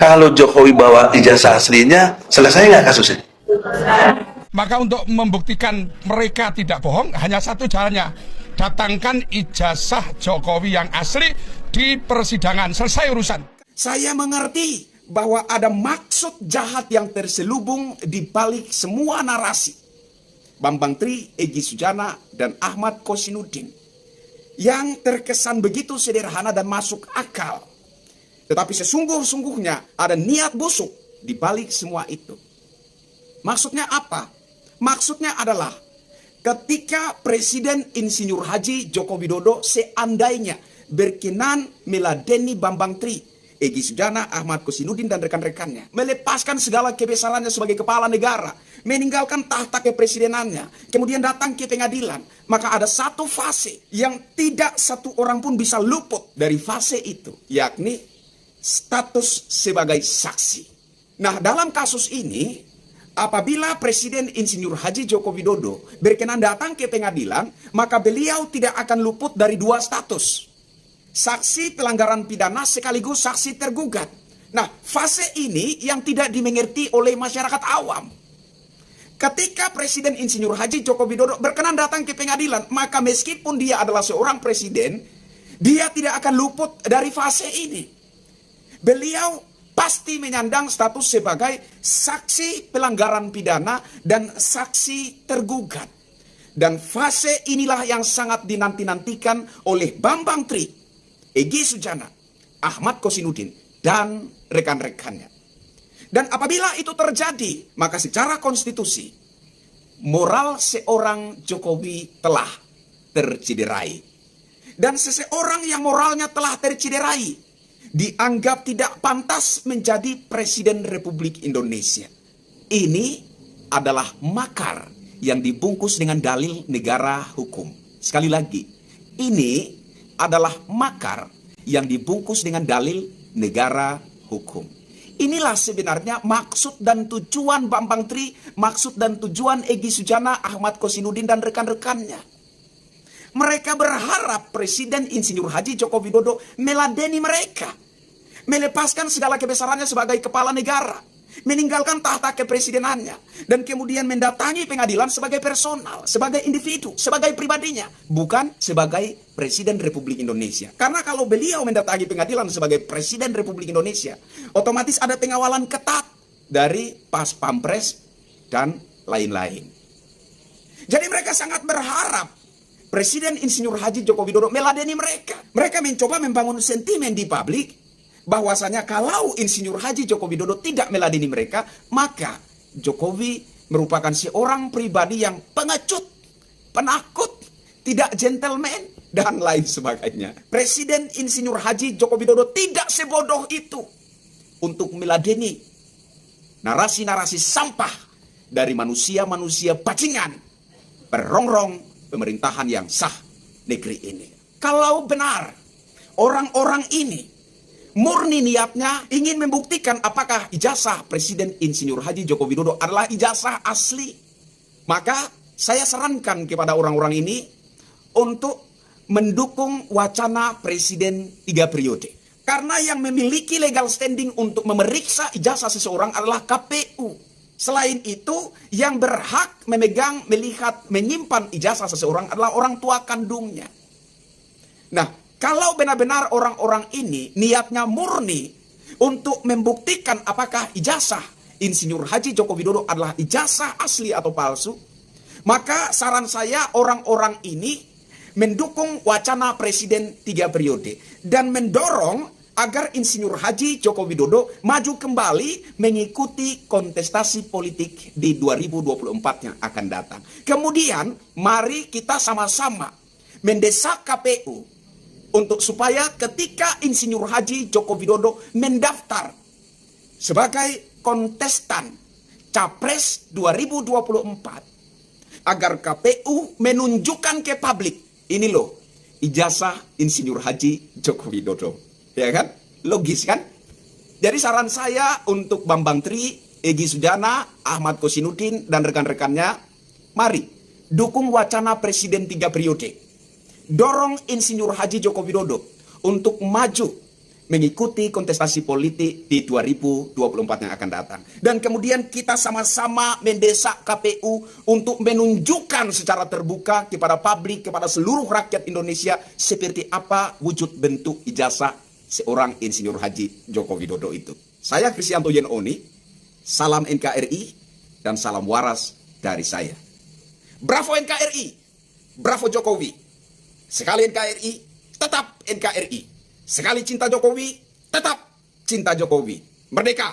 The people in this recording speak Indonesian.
Kalau Jokowi bawa ijazah aslinya, selesai nggak kasusnya? Maka untuk membuktikan mereka tidak bohong, hanya satu jalannya. Datangkan ijazah Jokowi yang asli di persidangan. Selesai urusan. Saya mengerti bahwa ada maksud jahat yang terselubung di balik semua narasi Bambang Tri, Egy Sujana, dan Ahmad Kosinudin yang terkesan begitu sederhana dan masuk akal. Tetapi sesungguh-sungguhnya ada niat busuk di balik semua itu. Maksudnya apa? Maksudnya adalah ketika Presiden Insinyur Haji Joko Widodo seandainya berkenan meladeni Bambang Tri, Egy Sujana, Ahmad Kosinudin, dan rekan-rekannya, melepaskan segala kebesarannya sebagai kepala negara, meninggalkan tahta kepresidenannya, kemudian datang ke pengadilan, maka ada satu fase yang tidak satu orang pun bisa luput dari fase itu, yakni status sebagai saksi. Nah, dalam kasus ini, apabila Presiden Insinyur Haji Joko Widodo berkenan datang ke pengadilan, maka beliau tidak akan luput dari dua status. Saksi pelanggaran pidana sekaligus saksi tergugat. Nah, fase ini yang tidak dimengerti oleh masyarakat awam. Ketika Presiden Insinyur Haji Joko Widodo berkenan datang ke pengadilan, maka meskipun dia adalah seorang presiden, dia tidak akan luput dari fase ini. Beliau pasti menyandang status sebagai saksi pelanggaran pidana dan saksi tergugat. Dan fase inilah yang sangat dinanti-nantikan oleh Bambang Tri, Egy Sujana, Ahmad Kosinudin, dan rekan-rekannya. Dan apabila itu terjadi, maka secara konstitusi, moral seorang Jokowi telah tercederai. Dan seseorang yang moralnya telah tercederai, dianggap tidak pantas menjadi Presiden Republik Indonesia. Ini adalah makar yang dibungkus dengan dalil negara hukum. Sekali lagi, ini adalah makar yang dibungkus dengan dalil negara hukum. Inilah sebenarnya maksud dan tujuan Bambang Tri, maksud dan tujuan Egy Sujana, Ahmad Kosinudin, dan rekan-rekannya. Mereka berharap Presiden Insinyur Haji Joko Widodo meladeni mereka, melepaskan segala kebesarannya sebagai kepala negara, meninggalkan tahta kepresidenannya, dan kemudian mendatangi pengadilan sebagai personal, sebagai individu, sebagai pribadinya, bukan sebagai Presiden Republik Indonesia. Karena kalau beliau mendatangi pengadilan sebagai Presiden Republik Indonesia, otomatis ada pengawalan ketat dari Pas Pampres dan lain-lain. Jadi mereka sangat berharap Presiden Insinyur Haji Joko Widodo meladeni mereka. Mereka mencoba membangun sentimen di publik bahwasanya kalau Insinyur Haji Joko Widodo tidak meladeni mereka, maka Jokowi merupakan seorang pribadi yang pengecut, penakut, tidak gentleman, dan lain sebagainya. Presiden Insinyur Haji Joko Widodo tidak sebodoh itu untuk meladeni narasi-narasi sampah dari manusia-manusia bajingan berongrong pemerintahan yang sah negeri ini. Kalau benar orang-orang ini murni niatnya ingin membuktikan apakah ijazah Presiden Insinyur Haji Joko Widodo adalah ijazah asli, maka saya sarankan kepada orang-orang ini untuk mendukung wacana Presiden 3 periode. Karena yang memiliki legal standing untuk memeriksa ijazah seseorang adalah KPU. Selain itu, yang berhak memegang, melihat, menyimpan ijazah seseorang adalah orang tua kandungnya. Nah, kalau benar-benar orang-orang ini niatnya murni untuk membuktikan apakah ijazah Insinyur Haji Joko Widodo adalah ijazah asli atau palsu, maka saran saya orang-orang ini mendukung wacana Presiden 3 periode dan mendorong agar Insinyur Haji Joko Widodo maju kembali mengikuti kontestasi politik di 2024 yang akan datang. Kemudian mari kita sama-sama mendesak KPU untuk supaya ketika Insinyur Haji Joko Widodo mendaftar sebagai kontestan Capres 2024, agar KPU menunjukkan ke publik, ini loh ijazah Insinyur Haji Joko Widodo. Ya kan? Logis kan? Jadi saran saya untuk Bambang Tri, Egy Sujana, Ahmad Kosinudin, dan rekan-rekannya, mari dukung wacana Presiden 3 periode. Dorong Insinyur Haji Joko Widodo untuk maju mengikuti kontestasi politik di 2024 yang akan datang. Dan kemudian kita sama-sama mendesak KPU untuk menunjukkan secara terbuka kepada publik, kepada seluruh rakyat Indonesia seperti apa wujud bentuk ijazah seorang Insinyur Haji Joko Widodo itu. Saya Kristianto Yen Oni, salam NKRI dan salam waras dari saya. Bravo NKRI, bravo Jokowi. Sekali NKRI, tetap NKRI. Sekali cinta Jokowi, tetap cinta Jokowi. Merdeka!